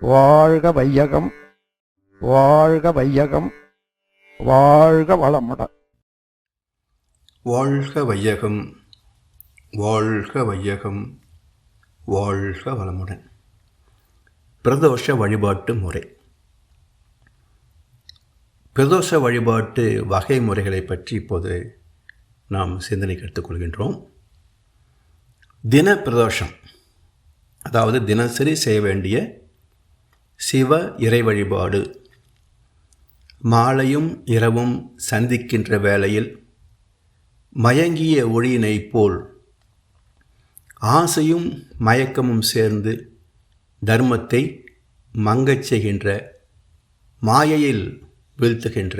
வாழ்க வையகம், வாழ்க வையகம், வாழ்க வளமுடன். வாழ்க வையகம், வாழ்க வையகம், வாழ்க வளமுடன். பிரதோஷ வழிபாட்டு முறை. பிரதோஷ வழிபாட்டு வகை முறைகளை பற்றி இப்போது நாம் சிந்தனைக்கு எடுத்துக்கொள்கின்றோம். தின பிரதோஷம், அதாவது தினசரி செய்ய வேண்டிய சிவ இறை வழிபாடு. மாலையும் இரவும் சந்திக்கின்ற வேளையில் மயங்கிய ஒளியினை போல் ஆசையும் மயக்கமும் சேர்ந்து தர்மத்தை மங்கச் செய்கின்ற, மாயையில் வீழ்த்துகின்ற,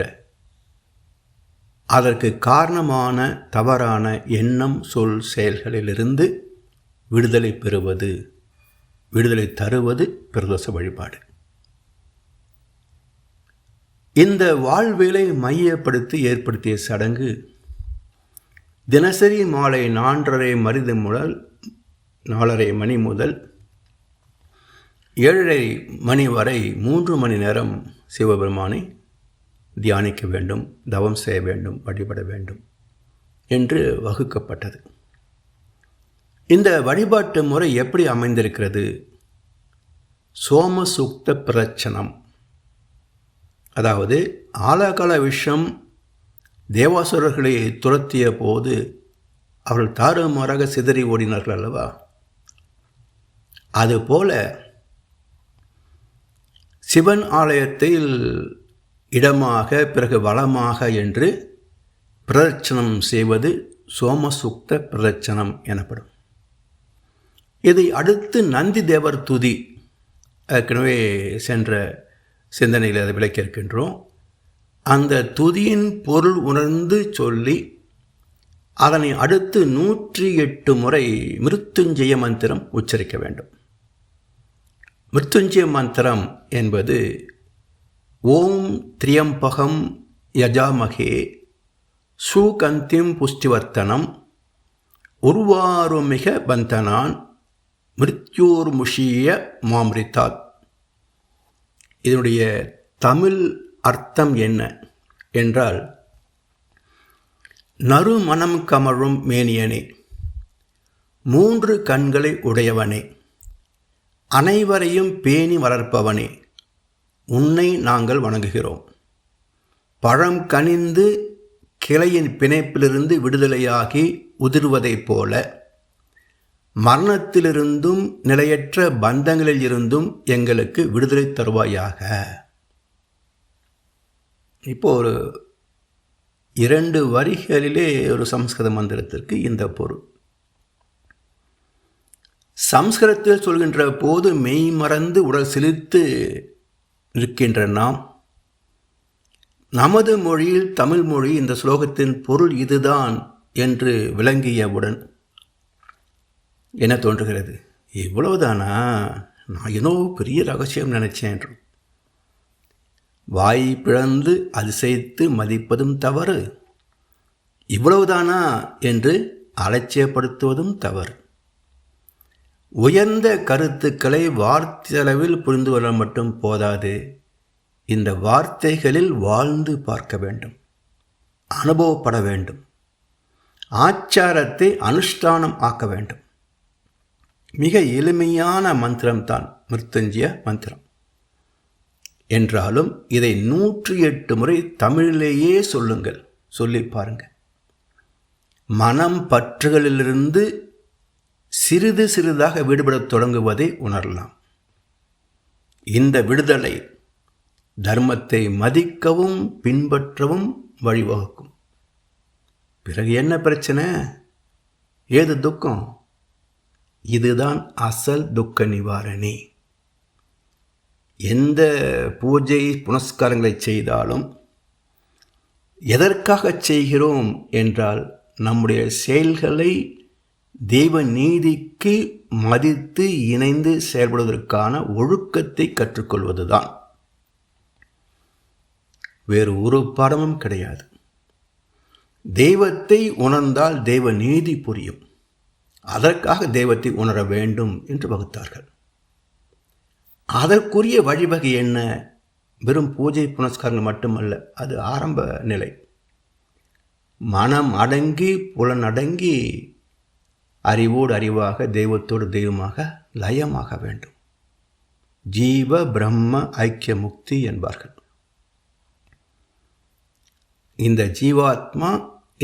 அதற்கு காரணமான தவறான எண்ணம் சொல் செயல்களிலிருந்து விடுதலை பெறுவது, விடுதலை தருவது பிரதோஷ வழிபாடு. இந்த வாழ்வியலை மையப்படுத்தி ஏற்படுத்திய சடங்கு தினசரி மாலை 4:30 மணி முதல் 7:30 மணி வரை 3 மணி நேரம் சிவபெருமானை தியானிக்க வேண்டும், தவம் செய்ய வேண்டும், வழிபட வேண்டும் என்று வகுக்கப்பட்டது. இந்த வழிபாட்டு முறை எப்படி அமைந்திருக்கிறது? சோமசூக்த பிரச்சனம், அதாவது ஆலகால விஷம் தேவாசுரர்களை துரத்திய போது அவர்கள் தாறுமாறாக சிதறி ஓடினார்கள் அல்லவா? அதுபோல சிவன் ஆலயத்தில் இடமாக பிறகு வளமாக என்று பிரதட்சணம் செய்வது சோமசூக்த பிரதட்சணம் எனப்படும். இதை அடுத்து நந்தி தேவர் துதி, ஏற்கனவே சென்ற சிந்தனையில் அதை விளக்கியிருக்கின்றோம். அந்த துதியின் பொருள் உணர்ந்து சொல்லி அதனை அடுத்து 108 முறை மிருத்யுஞ்சய மந்திரம் உச்சரிக்க வேண்டும். மிருத்யுஞ்சய மந்திரம் என்பது ஓம் திரியம்பகம் யஜாமகே சுகந்திம் புஷ்டிவர்த்தனம் உருவாருமிக பந்தனான் மிருத்யூர்முஷிய மாம்ரிதாத். இதனுடைய தமிழ் அர்த்தம் என்ன என்றால், நறுமணம் கமழும் மேனியனே, 3 கண்களை உடையவனே, அனைவரையும் பேணி வளர்ப்பவனே, உன்னை நாங்கள் வணங்குகிறோம். பழம் கனிந்து கிளையின் பிணைப்பிலிருந்து விடுதலையாகி உதிர்வதைப் போல மரணத்திலிருந்தும் நிலையற்ற பந்தங்களில் இருந்தும் எங்களுக்கு விடுதலை தருவாயாக. இப்போ ஒரு 2 வரிகளிலே ஒரு சம்ஸ்கிருத மந்திரத்திற்கு இந்த பொருள். சம்ஸ்கிருதத்தில் சொல்கின்ற போது மெய் மறந்து உடல் சிலிர்த்து இருக்கின்ற நாம், நமது மொழியில் தமிழ் மொழி இந்த ஸ்லோகத்தின் பொருள் இதுதான் என்று விளங்கியவுடன் என்ன தோன்றுகிறது? இவ்வளவுதானா? நான் ஏதோ பெரிய ரகசியம் நினைச்சேன் என்று வாய் பிளந்து அதிசயித்து மதிப்பதும் தவறு, இவ்வளவுதானா என்று அலட்சியப்படுத்துவதும் தவறு. உயர்ந்த கருத்துக்களை வார்த்தையளவில் புரிந்து கொள்ள மட்டும் போதாது, இந்த வார்த்தைகளில் வாழ்ந்து பார்க்க வேண்டும், அனுபவப்பட வேண்டும், ஆச்சாரத்தை அனுஷ்டானம் ஆக்க வேண்டும். மிக எளிமையான மந்திரம்தான் மிருத்யுஞ்சய மந்திரம் என்றாலும் இதை 108 முறை தமிழிலேயே சொல்லுங்கள், சொல்லி பாருங்கள். மனம் பற்றுகளிலிருந்து சிறிது சிறிதாக விடுபடத் தொடங்குவதை உணரலாம். இந்த விடுதலை தர்மத்தை மதிக்கவும் பின்பற்றவும் வழிவகுக்கும். பிறகு என்ன பிரச்சனை? ஏது துக்கம்? இதுதான் அசல் துக்க நிவாரணி. எந்த பூஜை புனஸ்காரங்களை செய்தாலும் எதற்காக செய்கிறோம் என்றால், நம்முடைய செயல்களை தெய்வ நீதிக்கு மதித்து இணைந்து செயல்படுவதற்கான ஒழுக்கத்தை கற்றுக்கொள்வதுதான். வேறு ஒரு பாடமும் கிடையாது. தெய்வத்தை உணர்ந்தால் தெய்வ நீதி புரியும். அதற்காக தெய்வத்தை உணர வேண்டும் என்று வகுத்தார்கள். அதற்குரிய வழிவகை என்ன? வெறும் பூஜை புனஸ்காரங்கள் மட்டுமல்ல, அது ஆரம்ப நிலை. மனம் அடங்கி புலனடங்கி அறிவோடு அறிவாக தெய்வத்தோடு தெய்வமாக லயமாக வேண்டும். ஜீவ பிரம்ம ஐக்கிய முக்தி என்பார்கள். இந்த ஜீவாத்மா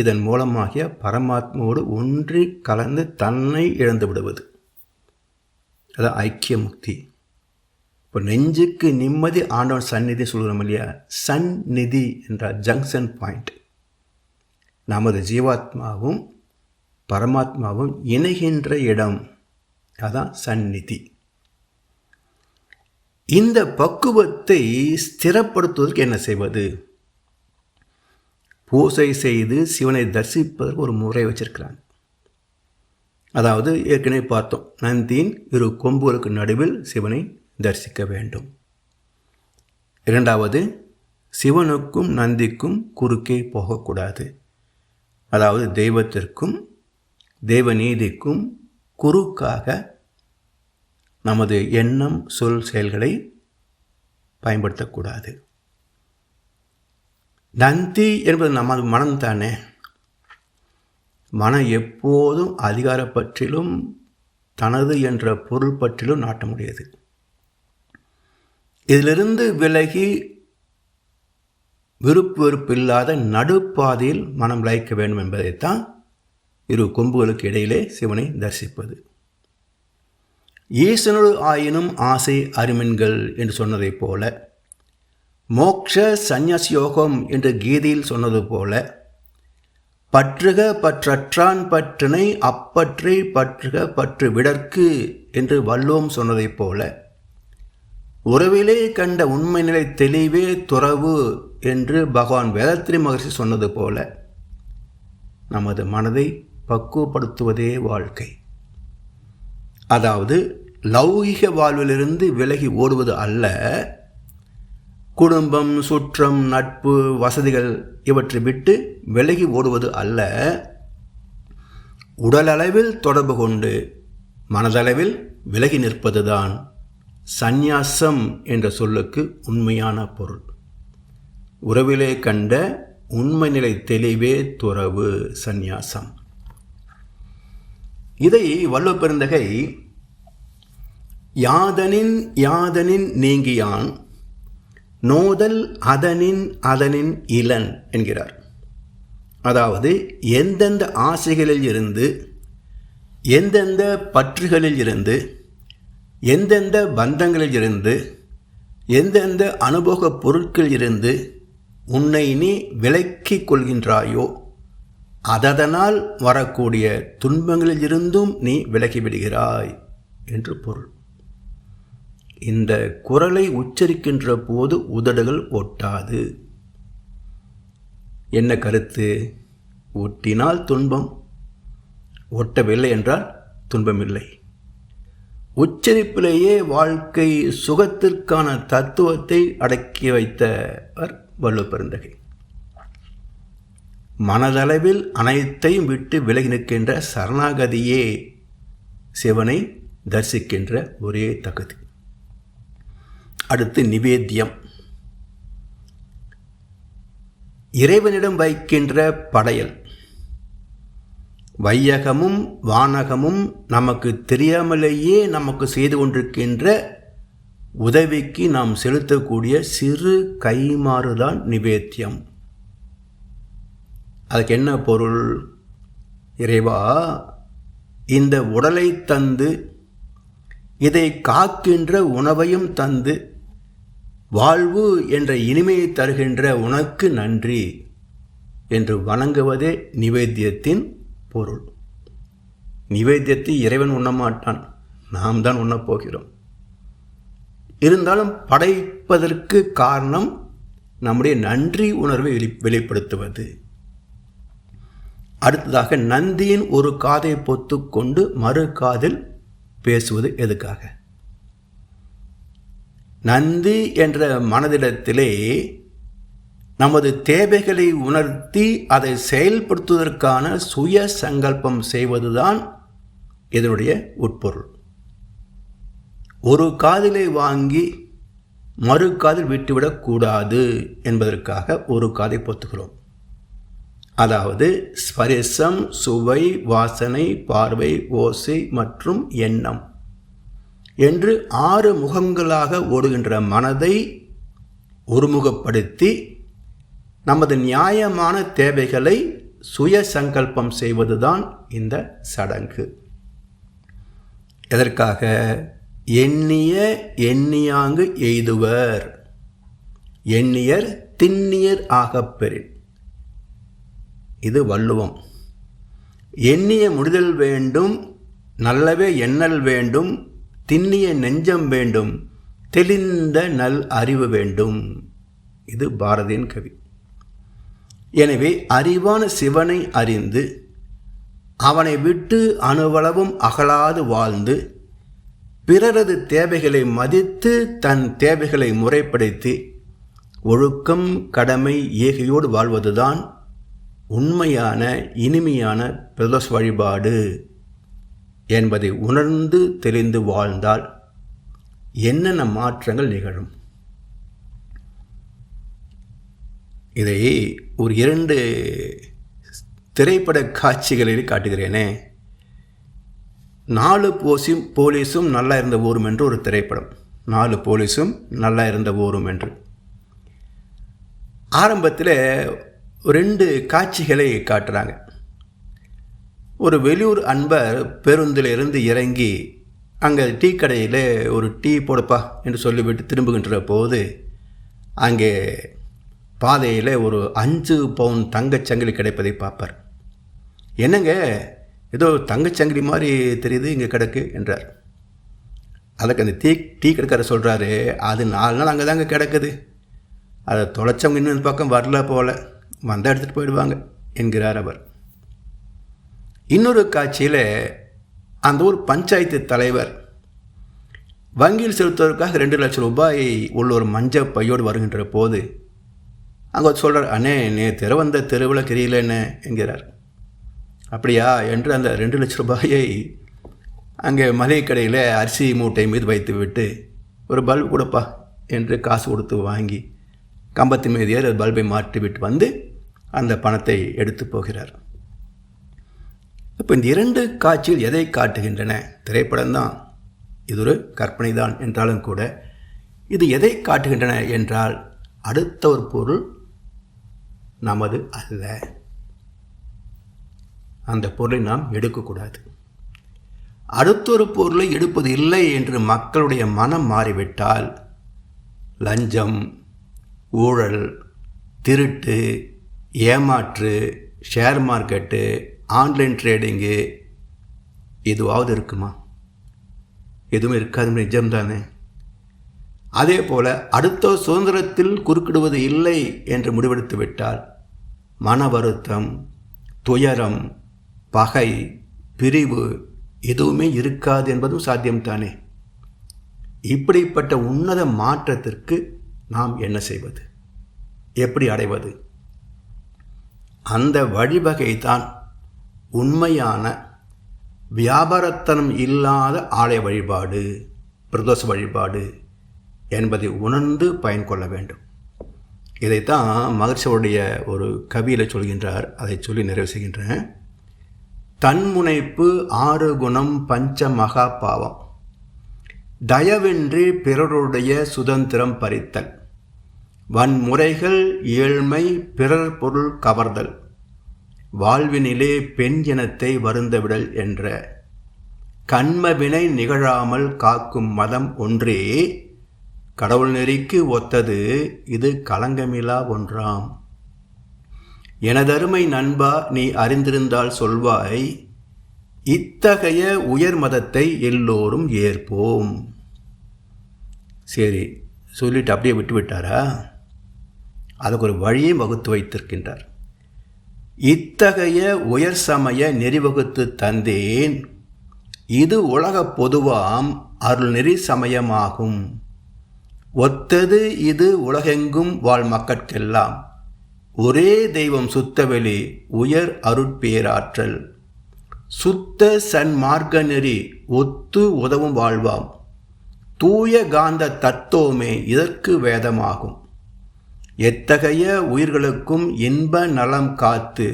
இதன் மூலமாகிய பரமாத்மாவோடு ஒன்றி கலந்து தன்னை இழந்து விடுவது, அதான் ஐக்கிய முக்தி. இப்போ நெஞ்சுக்கு நிம்மதி ஆண்டவன் சந்நிதி சொல்கிறோம் இல்லையா? சந்நிதி என்ற ஜங்ஷன் பாயிண்ட். நமது ஜீவாத்மாவும் பரமாத்மாவும் இணைகின்ற இடம், அதான் சந்நிதி. இந்த பக்குவத்தை ஸ்திரப்படுத்துவதற்கு என்ன செய்வது? பூசை செய்து சிவனை தரிசிப்பதற்கு ஒரு முறை வச்சிருக்கிறாங்க. அதாவது ஏற்கனவே பார்த்தோம், நந்தியின் இரு கொம்புகளுக்கு நடுவில் சிவனை தரிசிக்க வேண்டும். இரண்டாவது, சிவனுக்கும் நந்திக்கும் குறுக்கே போகக்கூடாது. அதாவது தெய்வத்திற்கும் தெய்வநீதிக்கும் குறுக்காக நமது எண்ணம் சொல் செயல்களை பயன்படுத்தக்கூடாது. நந்தி என்பது நமது மனம்தானே. மனம் எப்போதும் அதிகார பற்றிலும் தனது என்ற பொருள் பற்றிலும் நாட்டமுடையது. இதிலிருந்து விலகி விருப்பு வெறுப்பில்லாத நடுப்பாதையில் மனம் லயிக்க வேண்டும் என்பதைத்தான் இரு கொம்புகளுக்கு இடையிலே சிவனை தரிசிப்பது. ஈசனோடு ஆயினும் ஆசை அருமின்கள் என்று சொன்னதைப் போல, மோக்ஷ சந்நியாச யோகம் என்று கீதையில் சொன்னது போல, பற்றுக பற்றற்றான் பற்றினை அப்பற்றை பற்றுக பற்று விடற்கு என்று வள்ளுவம் சொன்னதைப் போல, உறவிலே கண்ட உண்மை நிலை தெளிவே துறவு என்று பகவான் வேதாத்ரி மகர்ஷி சொன்னது போல, நமது மனதை பக்குவப்படுத்துவதே வாழ்க்கை. அதாவது லௌகிக வாழ்விலிருந்து விலகி ஓடுவது அல்ல, குடும்பம், சுற்றம், நட்பு, வசதிகள் இவற்றை விட்டு விலகி ஓடுவது அல்ல, உடலளவில் தொடர்பு கொண்டு மனதளவில் விலகி நிற்பதுதான் சந்நியாசம் என்ற சொல்லுக்கு உண்மையான பொருள். உறவிலே கண்ட உண்மை நிலை தெளிவே துறவு சந்நியாசம். இதை வள்ளுவ பெருந்தகை யாதனின் யாதனின் நீங்கியான் நோதல் அதனின் அதனின் இளன் என்கிறார். அதாவது எந்தெந்த ஆசைகளில் இருந்து, எந்தெந்த பற்றுகளில் இருந்து, எந்தெந்த பந்தங்களில் இருந்து, எந்தெந்த அனுபவ பொருட்களில் இருந்து உன்னை நீ விலக்கிக் கொள்கின்றாயோ அதனால் வரக்கூடிய துன்பங்களில் இருந்தும் நீ விலகிவிடுகிறாய் என்று பொருள். இந்த குரலை உச்சரிக்கின்ற போது உதடுகள் ஒட்டாது. என்ன கருத்து? ஒட்டினால் துன்பம், ஒட்டவில்லை என்றால் துன்பமில்லை. உச்சரிப்பிலேயே வாழ்க்கை சுகத்திற்கான தத்துவத்தை அடக்கி வைத்தவர் வள்ளுவ பெருந்தகை. மனதளவில் அனைத்தையும் விட்டு விலகி நிற்கின்ற சரணாகதியே சிவனை தரிசிக்கின்ற ஒரே தகுதி. அடுத்து நிவேத்தியம். இறைவனிடம் வைக்கின்ற படையல். வையகமும் வானகமும் நமக்கு தெரியாமலேயே நமக்கு செய்து கொண்டிருக்கின்ற உதவிக்கு நாம் செலுத்தக்கூடிய சிறு கைமாறுதான் நிவேத்தியம். அதுக்கு என்ன பொருள்? இறைவா, இந்த உடலை தந்து இதை காக்கின்ற உணவையும் தந்து வாழ்வு என்ற இனிமையை தருகின்ற உனக்கு நன்றி என்று வணங்குவதே நிவேத்தியத்தின் பொருள். நிவேத்தியத்தை இறைவன் உண்ணமாட்டான், நாம் தான் உண்ணப் போகிறோம். இருந்தாலும் படைப்பதற்கு காரணம் நம்முடைய நன்றி உணர்வை வெளிப்படுத்துவது. அடுத்ததாக நந்தியின் ஒரு காதை பொத்து கொண்டு மறு காதில் பேசுவது எதுக்காக? நந்தி என்ற மனதிடத்திலே நமது தேவைகளை உணர்த்தி அதை செயல்படுத்துவதற்கான சுய சங்கல்பம் செய்வதுதான் இதனுடைய உட்பொருள். ஒரு காதிலே வாங்கி மறு காதில் விட்டுவிடக்கூடாது என்பதற்காக ஒரு காதை பொத்துகிறோம். அதாவது ஸ்பரிசம், சுவை, வாசனை, பார்வை, ஓசை மற்றும் எண்ணம் என்று 6 முகங்களாக ஓடுகின்ற மனதை ஒருமுகப்படுத்தி நமது நியாயமான தேவைகளை சுய சங்கல்பம் செய்வதுதான் இந்த சடங்கு. எதற்காக? எண்ணிய எண்ணியாங்கு எய்துவர், எண்ணியர் திண்ணியர் ஆகப்பெறின். இது வள்ளுவம். எண்ணிய முடிதல் வேண்டும், நல்லவே எண்ணல் வேண்டும், திண்ணிய நெஞ்சம் வேண்டும், தெளிந்த நல் அறிவு வேண்டும். இது பாரதியின் கவி. எனவே அறிவான சிவனை அறிந்து அவனை விட்டு அணுவளவும் அகலாது வாழ்ந்து பிறரது தேவைகளை மதித்து தன் தேவைகளை முறைப்படுத்தி ஒழுக்கம், கடமை, ஈகையோடு வாழ்வதுதான் உண்மையான இனிமையான பிரதோஷ வழிபாடு என்பதை உணர்ந்து தெளிந்து வாழ்ந்தால் என்னென்ன மாற்றங்கள் நிகழும்? இதை ஒரு 2 திரைப்பட காட்சிகளில் காட்டுகிறேனே. 4 போலீஸும் நல்லா இருந்த ஊரும் என்று ஒரு திரைப்படம். 4 போலீஸும் நல்லா இருந்த ஊரும் என்று. ஆரம்பத்தில் 2 காட்சிகளை காட்டுறாங்க. ஒரு வெளியூர் அன்பர் பேருந்திலிருந்து இறங்கி அங்கே டீ கடையில் ஒரு டீ போடப்பா என்று சொல்லிவிட்டு திரும்புகின்ற போது அங்கே பாதையில் ஒரு 5 பவுன் தங்கச்சங்கிலி கிடைப்பதை பார்ப்பார். என்னங்க, ஏதோ தங்கச்சங்கிலி மாதிரி தெரியுது இங்கே கிடக்கு என்றார். அதுக்கு அந்த டீ கடைக்காரர் சொல்கிறாரு, அது 4 நாள் அங்கே தாங்க கிடக்குது, அதை தொலைச்சவங்க இன்னும் இந்த பக்கம் வரல போல், வந்தால் எடுத்துகிட்டு போயிடுவாங்க என்கிறார் அவர். இன்னொரு காட்சியில் அந்த ஊர் பஞ்சாயத்து தலைவர் வங்கியில் செலுத்துவதற்காக 2 லட்சம் ரூபாய் உள்ள ஒரு மஞ்சள் பையோடு வருகின்ற போது அங்கே சொல்கிறார், அண்ணே நேற்று வந்த தெருவில் தெரியல என்ன என்கிறார். அப்படியா என்று அந்த 2 லட்சம் ரூபாயை அங்கே மளிகை கடையில் அரிசி மூட்டை மீது வைத்து விட்டு ஒரு பல்பு கொடுப்பா என்று காசு கொடுத்து வாங்கி கம்பத்தின் மீது ஏறி பல்பை மாற்றி விட்டு வந்து அந்த பணத்தை எடுத்து போகிறார். இப்போ இந்த 2 காட்சிகள் எதை காட்டுகின்றன? திரைப்படம்தான், இது ஒரு கற்பனை தான் என்றாலும் கூட இது எதை காட்டுகின்றன என்றால் அடுத்த ஒரு பொருள் நமது அல்ல, அந்த பொருளை நாம் எடுக்கக்கூடாது. அடுத்தொரு பொருளை எடுப்பது இல்லை என்று மக்களுடைய மனம் மாறிவிட்டால் லஞ்சம், ஊழல், திருட்டு, ஏமாற்று, ஷேர் மார்க்கெட்டு, ஆன்லைன் ட்ரேடிங்கு எதுவாவது இருக்குமா? எதுவும் இருக்காது, நிஜம்தானே. அதே போல் அடுத்த சுதந்திரத்தில் குறுக்கிடுவது இல்லை என்று முடிவெடுத்து விட்டால் மன வருத்தம், துயரம், பகை, பிரிவு எதுவுமே இருக்காது என்பதும் சாத்தியம்தானே. இப்படிப்பட்ட உன்னத மாற்றத்திற்கு நாம் என்ன செய்வது? எப்படி அடைவது? அந்த வழிவகை தான் உண்மையான வியாபாரத்தனம் இல்லாத ஆலய வழிபாடு, பிரதோஷ வழிபாடு என்பதை உணர்ந்து பயன் கொள்ள வேண்டும். இதைத்தான் மகர்ஷியுடைய ஒரு கவியில் சொல்கின்றார். அதை சொல்லி நிறைவு செய்கின்றேன். தன்முனைப்பு 6 குணம் பஞ்ச மகா பாவம், தயவின்றி பிறருடைய சுதந்திரம் பறித்தல், வன்முறைகள், ஏழ்மை, பிறர் பொருள் கவர்தல், வாழ்வினிலே பெண் இனத்தை வருந்தவிடல் என்ற கண்மவினை நிகழாமல் காக்கும் மதம் ஒன்றே கடவுள் நெறிக்கு ஒத்தது, இது களங்கமிலா ஒன்றாம். எனதருமை நண்பா, நீ அறிந்திருந்தால் சொல்வாய், இத்தகைய உயர் மதத்தை எல்லோரும் ஏற்போம். சரி சொல்லிட்டு அப்படியே விட்டு விட்டாரா? அதுக்கு ஒரு வழியை வகுத்து வைத்திருக்கின்றார். இத்தகைய உயர் சமய நெறிவகுத்து தந்தேன், இது உலக பொதுவாம் அருள் நெறி சமயமாகும். ஒத்தது இது உலகெங்கும் வாழ் மக்கட்கெல்லாம், ஒரே தெய்வம் சுத்தவெளி உயர் அருட்பேராற்றல், சுத்த சன்மார்க்க நெறி ஒத்து உதவும் வாழ்வாம், தூய காந்த தத்துவமே இதற்கு வேதமாகும். எத்தகைய உயிர்களுக்கும் இன்ப நலம் காத்து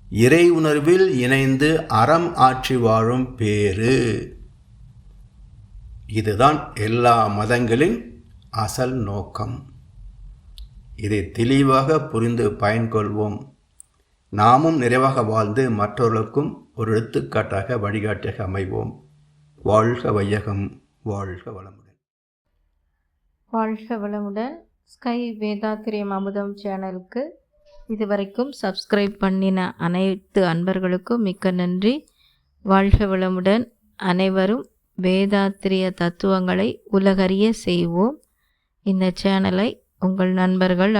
இறை உணர்வில் இணைந்து அறம் ஆற்றி வாழும் பேறு. இதுதான் எல்லா மதங்களின் அசல் நோக்கம். இதை தெளிவாக புரிந்து பயன்கொள்வோம். நாமும் நிறைவாக வாழ்ந்து மற்றவர்களுக்கும் ஒரு எடுத்துக்காட்டாக வழிகாட்டியாக அமைவோம். வாழ்க வையகம், வாழ்க வளமுடன். வாழ்க வளமுடன். ஸ்கை வேதாத்திரியம் அமுதம் சேனலுக்கு இதுவரைக்கும் சப்ஸ்கிரைப் பண்ணின அனைத்து அன்பர்களுக்கும் மிக்க நன்றி. வாழ்க வளமுடன். அனைவரும் வேதாத்திரிய தத்துவங்களை உலகறிய செய்வோம். இந்த சேனலை உங்கள் நண்பர்கள்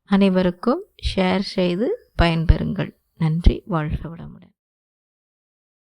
அனைவருக்கும் ஷேர் செய்து பயன்பெறுங்கள். நன்றி. வாழ்க வளமுடன்.